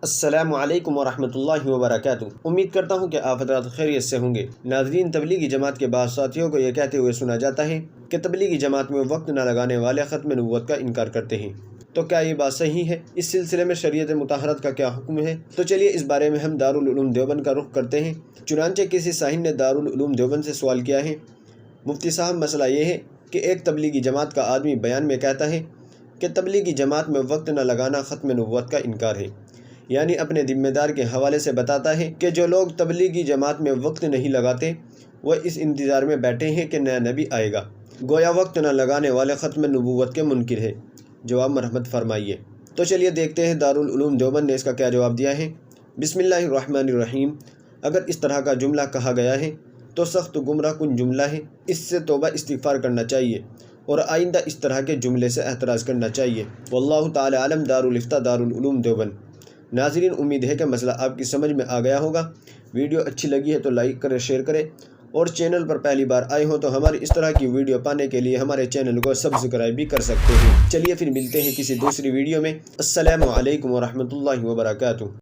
السلام علیکم ورحمۃ اللہ وبرکاتہ۔ امید کرتا ہوں کہ آپ حضرات خیریت سے ہوں گے۔ ناظرین، تبلیغی جماعت کے بعض ساتھیوں کو یہ کہتے ہوئے سنا جاتا ہے کہ تبلیغی جماعت میں وقت نہ لگانے والے ختم نبوت کا انکار کرتے ہیں۔ تو کیا یہ بات صحیح ہے؟ اس سلسلے میں شریعت مطہرت کا کیا حکم ہے؟ تو چلیے اس بارے میں ہم دارالعلوم دیوبند کا رخ کرتے ہیں۔ چنانچہ کسی سائل نے دارالعلوم دیوبند سے سوال کیا ہے، مفتی صاحب مسئلہ یہ ہے کہ ایک تبلیغی جماعت کا آدمی بیان میں کہتا ہے کہ تبلیغی جماعت میں وقت نہ لگانا ختم نبوت کا انکار ہے، یعنی اپنے ذمہ دار کے حوالے سے بتاتا ہے کہ جو لوگ تبلیغی جماعت میں وقت نہیں لگاتے وہ اس انتظار میں بیٹھے ہیں کہ نیا نبی آئے گا، گویا وقت نہ لگانے والے ختم نبوت کے منکر ہے۔ جواب مرحمت فرمائیے۔ تو چلیے دیکھتے ہیں دارالعلوم دیوبند نے اس کا کیا جواب دیا ہے۔ بسم اللہ الرحمن الرحیم۔ اگر اس طرح کا جملہ کہا گیا ہے تو سخت گمراہ کن جملہ ہے، اس سے توبہ استغفار کرنا چاہیے اور آئندہ اس طرح کے جملے سے احتراز کرنا چاہیے۔ واللہ تعالی عالم۔ دارالفتہ دارالعلوم دیوبند۔ ناظرین، امید ہے کہ مسئلہ آپ کی سمجھ میں آ گیا ہوگا۔ ویڈیو اچھی لگی ہے تو لائک کریں، شیئر کریں، اور چینل پر پہلی بار آئے ہوں تو ہماری اس طرح کی ویڈیو پانے کے لیے ہمارے چینل کو سبسکرائب بھی کر سکتے ہیں۔ چلیے پھر ملتے ہیں کسی دوسری ویڈیو میں۔ السلام علیکم ورحمۃ اللہ وبرکاتہ۔